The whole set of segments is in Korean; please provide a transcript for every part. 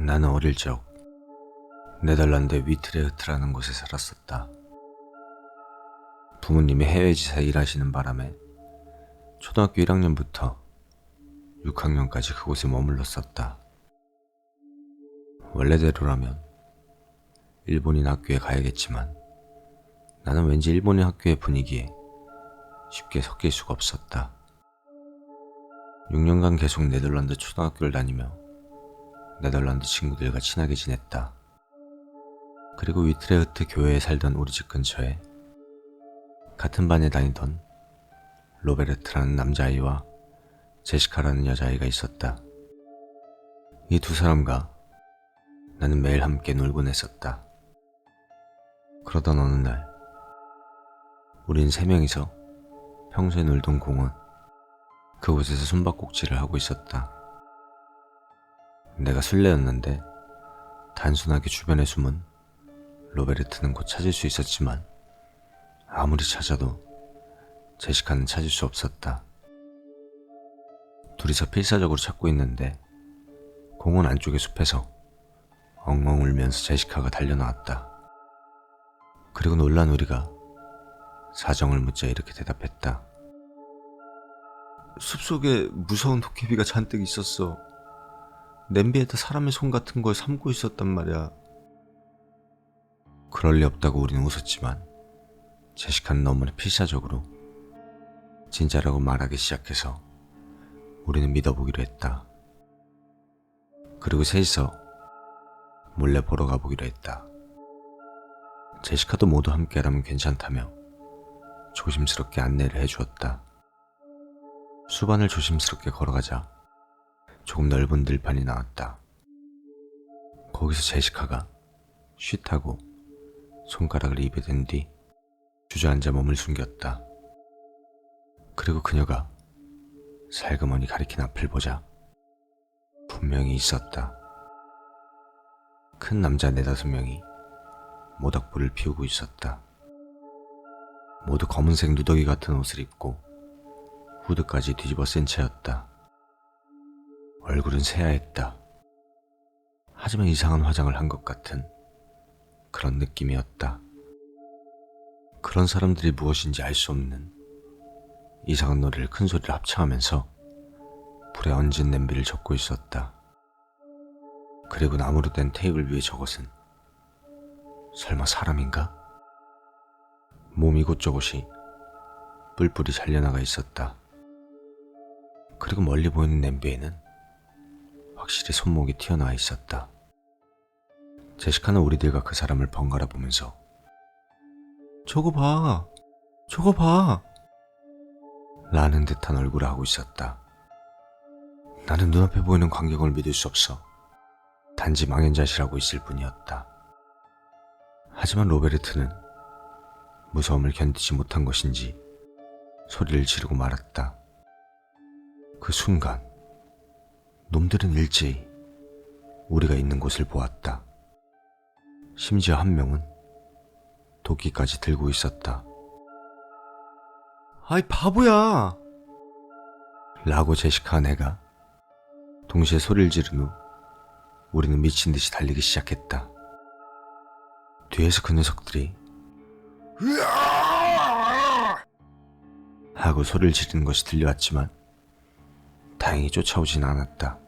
나는 어릴 적 네덜란드 위트레흐트라는 곳에 살았었다. 부모님이 해외지사 일하시는 바람에 초등학교 1학년부터 6학년까지 그곳에 머물렀었다. 원래대로라면 일본인 학교에 가야겠지만 나는 왠지 일본인 학교의 분위기에 쉽게 섞일 수가 없었다. 6년간 계속 네덜란드 초등학교를 다니며 네덜란드 친구들과 친하게 지냈다. 그리고 위트레흐트 교회에 살던 우리 집 근처에 같은 반에 다니던 로베르트라는 남자아이와 제시카라는 여자아이가 있었다. 이 두 사람과 나는 매일 함께 놀곤 했었다. 그러던 어느 날 우린 세 명이서 평소에 놀던 공원 그곳에서 숨바꼭질을 하고 있었다. 내가 술래였는데 단순하게 주변에 숨은 로베르트는 곧 찾을 수 있었지만 아무리 찾아도 제시카는 찾을 수 없었다. 둘이서 필사적으로 찾고 있는데 공원 안쪽의 숲에서 엉엉 울면서 제시카가 달려나왔다. 그리고 놀란 우리가 사정을 묻자 이렇게 대답했다. 숲속에 무서운 도깨비가 잔뜩 있었어. 냄비에다 사람의 손 같은 걸 삶고 있었단 말이야. 그럴 리 없다고 우리는 웃었지만 제시카는 너무나 필사적으로 진짜라고 말하기 시작해서 우리는 믿어보기로 했다. 그리고 셋이서 몰래 보러 가보기로 했다. 제시카도 모두 함께라면 괜찮다며 조심스럽게 안내를 해주었다. 수반을 조심스럽게 걸어가자 조금 넓은 들판이 나왔다. 거기서 제시카가 쉿하고 손가락을 입에 댄 뒤 주저앉아 몸을 숨겼다. 그리고 그녀가 살그머니 가리킨 앞을 보자 분명히 있었다. 큰 남자 4-5명이 모닥불을 피우고 있었다. 모두 검은색 누더기 같은 옷을 입고 후드까지 뒤집어 쓴 채였다. 얼굴은 새하였다. 하지만 이상한 화장을 한 것 같은 그런 느낌이었다. 그런 사람들이 무엇인지 알 수 없는 이상한 노래를 큰 소리로 합창하면서 불에 얹은 냄비를 접고 있었다. 그리고 나무로 된 테이블 위에 저것은 설마 사람인가? 몸 이곳저곳이 뿔뿔이 잘려나가 있었다. 그리고 멀리 보이는 냄비에는 확실히 손목이 튀어나와 있었다. 제시카는 우리들과 그 사람을 번갈아 보면서 저거 봐! 저거 봐! 라는 듯한 얼굴을 하고 있었다. 나는 눈앞에 보이는 광경을 믿을 수 없어 단지 망연자실하고 있을 뿐이었다. 하지만 로베르트는 무서움을 견디지 못한 것인지 소리를 지르고 말았다. 그 순간 놈들은 일제히 우리가 있는 곳을 보았다. 심지어 한 명은 도끼까지 들고 있었다. 아이 바보야! 라고 제시카와 내가 동시에 소리를 지른 후 우리는 미친 듯이 달리기 시작했다. 뒤에서 그 녀석들이 하고 소리를 지르는 것이 들려왔지만 다행히 쫓아오진 않았다.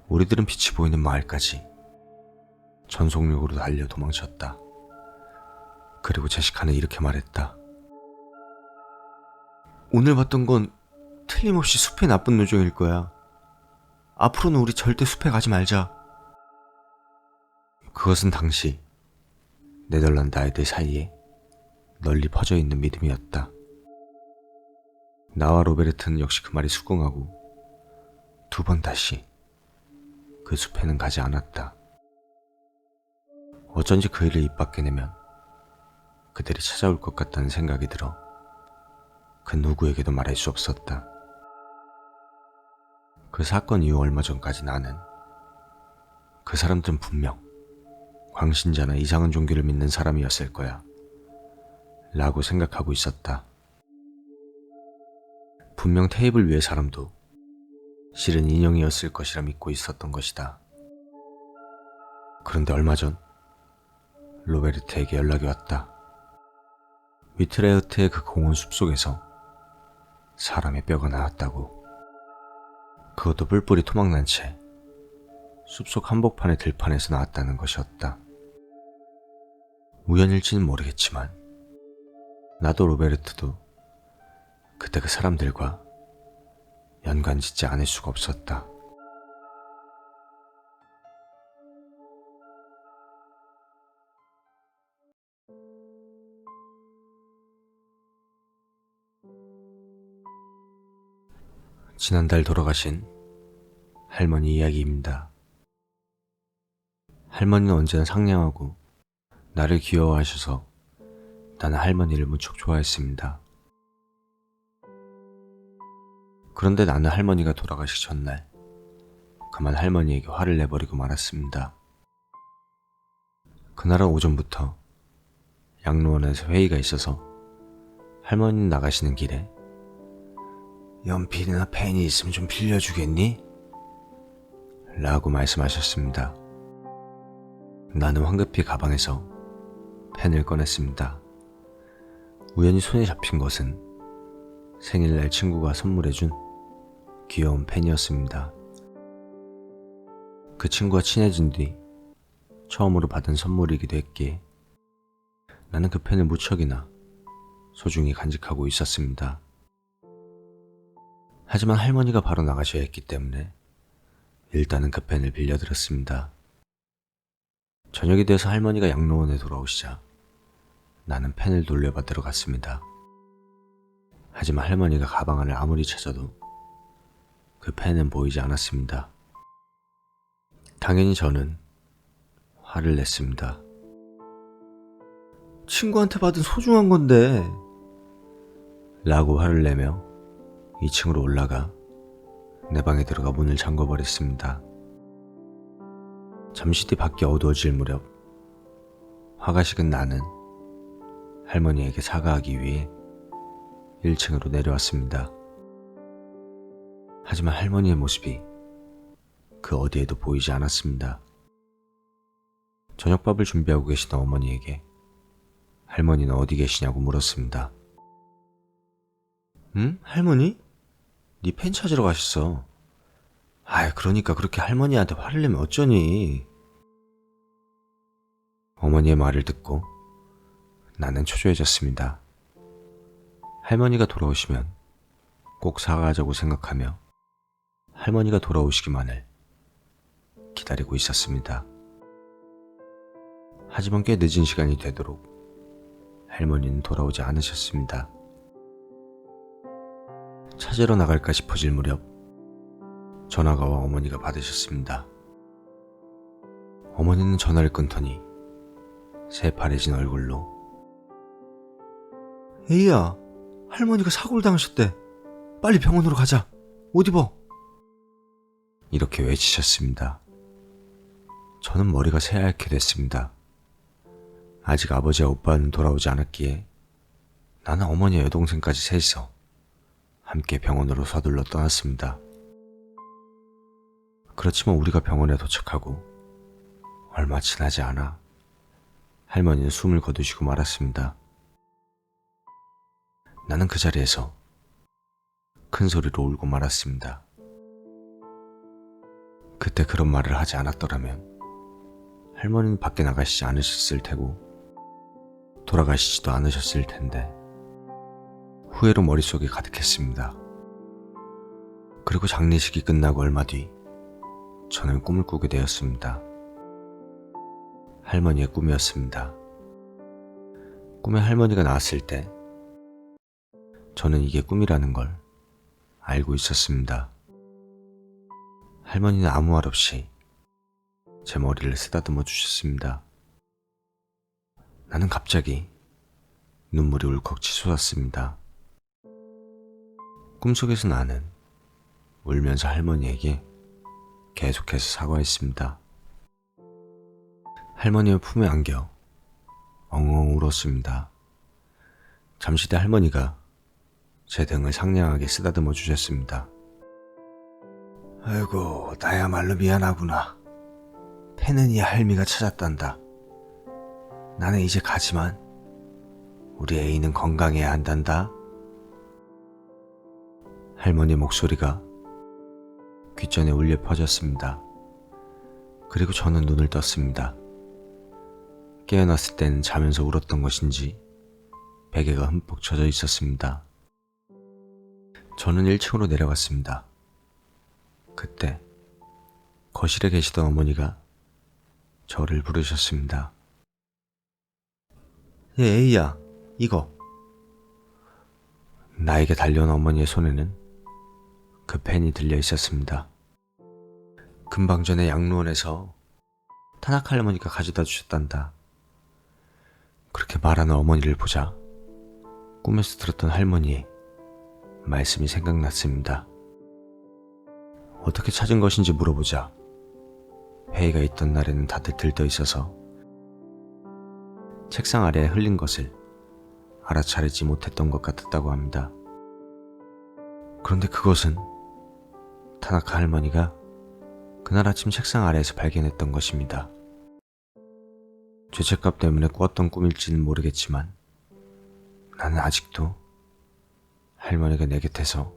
우리들은 빛이 보이는 마을까지 전속력으로 달려 도망쳤다. 그리고 제시카는 이렇게 말했다. 오늘 봤던 건 틀림없이 숲의 나쁜 요정일 거야. 앞으로는 우리 절대 숲에 가지 말자. 그것은 당시 네덜란드 아이들 사이에 널리 퍼져 있는 믿음이었다. 나와 로베르트는 역시 그 말이 수긍하고 2번 다시 그 숲에는 가지 않았다. 어쩐지 그 일을 입 밖에 내면 그들이 찾아올 것 같다는 생각이 들어 그 누구에게도 말할 수 없었다. 그 사건 이후 얼마 전까지 나는 그 사람들은 분명 광신자나 이상한 종교를 믿는 사람이었을 거야 라고 생각하고 있었다. 분명 테이블 위의 사람도 실은 인형이었을 것이라 믿고 있었던 것이다. 그런데 얼마 전 로베르트에게 연락이 왔다. 위트레흐트의 그 공원 숲속에서 사람의 뼈가 나왔다고. 그것도 뿔뿔이 토막난 채 숲속 한복판의 들판에서 나왔다는 것이었다. 우연일지는 모르겠지만 나도 로베르트도 그때 그 사람들과 연관짓지 않을 수가 없었다. 지난달 돌아가신 할머니 이야기입니다. 할머니는 언제나 상냥하고 나를 귀여워하셔서 나는 할머니를 무척 좋아했습니다. 그런데 나는 할머니가 돌아가시기 전날 그만 할머니에게 화를 내버리고 말았습니다. 그날은 오전부터 양로원에서 회의가 있어서 할머니는 나가시는 길에 연필이나 펜이 있으면 좀 빌려주겠니? 라고 말씀하셨습니다. 나는 황급히 가방에서 펜을 꺼냈습니다. 우연히 손에 잡힌 것은 생일날 친구가 선물해준 귀여운 펜이었습니다. 그 친구와 친해진 뒤 처음으로 받은 선물이기도 했기에 나는 그 펜을 무척이나 소중히 간직하고 있었습니다. 하지만 할머니가 바로 나가셔야 했기 때문에 일단은 그 펜을 빌려드렸습니다. 저녁이 돼서 할머니가 양로원에 돌아오시자 나는 펜을 돌려받으러 갔습니다. 하지만 할머니가 가방 안을 아무리 찾아도 그 펜은 보이지 않았습니다. 당연히 저는 화를 냈습니다. 친구한테 받은 소중한 건데 라고 화를 내며 2층으로 올라가 내 방에 들어가 문을 잠궈버렸습니다. 잠시 뒤 밖이 어두워질 무렵 화가 식은 나는 할머니에게 사과하기 위해 1층으로 내려왔습니다. 하지만 할머니의 모습이 그 어디에도 보이지 않았습니다. 저녁밥을 준비하고 계시던 어머니에게 할머니는 어디 계시냐고 물었습니다. 응? 할머니? 네 펜 찾으러 가셨어. 그러니까 그렇게 할머니한테 화를 내면 어쩌니? 어머니의 말을 듣고 나는 초조해졌습니다. 할머니가 돌아오시면 꼭 사과하자고 생각하며 할머니가 돌아오시기만을 기다리고 있었습니다. 하지만 꽤 늦은 시간이 되도록 할머니는 돌아오지 않으셨습니다. 찾으러 나갈까 싶어질 무렵 전화가 와 어머니가 받으셨습니다. 어머니는 전화를 끊더니 새파래진 얼굴로 에이야, 할머니가 사고를 당하셨대. 빨리 병원으로 가자. 옷 입어. 이렇게 외치셨습니다. 저는 머리가 새하얗게 됐습니다. 아직 아버지와 오빠는 돌아오지 않았기에 나는 어머니와 여동생까지 셋이서 함께 병원으로 서둘러 떠났습니다. 그렇지만 우리가 병원에 도착하고 얼마 지나지 않아 할머니는 숨을 거두시고 말았습니다. 나는 그 자리에서 큰 소리로 울고 말았습니다. 그때 그런 말을 하지 않았더라면 할머니는 밖에 나가시지 않으셨을 테고 돌아가시지도 않으셨을 텐데 후회로 머릿속에 가득했습니다. 그리고 장례식이 끝나고 얼마 뒤 저는 꿈을 꾸게 되었습니다. 할머니의 꿈이었습니다. 꿈에 할머니가 나왔을 때 저는 이게 꿈이라는 걸 알고 있었습니다. 할머니는 아무 말 없이 제 머리를 쓰다듬어 주셨습니다. 나는 갑자기 눈물이 울컥 치솟았습니다. 꿈속에서 나는 울면서 할머니에게 계속해서 사과했습니다. 할머니의 품에 안겨 엉엉 울었습니다. 잠시 뒤 할머니가 제 등을 상냥하게 쓰다듬어 주셨습니다. 아이고, 나야말로 미안하구나. 펜은 이 할미가 찾았단다. 나는 이제 가지만 우리 애인은 건강해야 한단다. 할머니 목소리가 귓전에 울려 퍼졌습니다. 그리고 저는 눈을 떴습니다. 깨어났을 때는 자면서 울었던 것인지 베개가 흠뻑 젖어 있었습니다. 저는 1층으로 내려갔습니다. 그때 거실에 계시던 어머니가 저를 부르셨습니다. 에이야, 이거. 나에게 달려온 어머니의 손에는 그 펜이 들려 있었습니다. 금방 전에 양로원에서 타나카 할머니가 가져다 주셨단다. 그렇게 말하는 어머니를 보자 꿈에서 들었던 할머니의 말씀이 생각났습니다. 어떻게 찾은 것인지 물어보자 회의가 있던 날에는 다들 들떠 있어서 책상 아래에 흘린 것을 알아차리지 못했던 것 같았다고 합니다. 그런데 그것은 타나카 할머니가 그날 아침 책상 아래에서 발견했던 것입니다. 죄책감 때문에 꾸었던 꿈일지는 모르겠지만 나는 아직도 할머니가 내 곁에서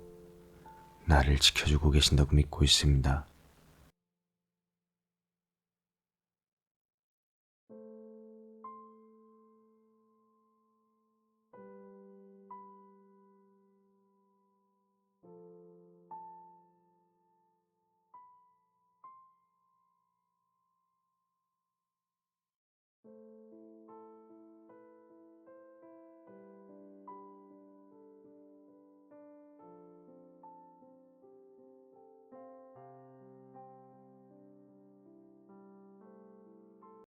나를 지켜주고 계신다고 믿고 있습니다.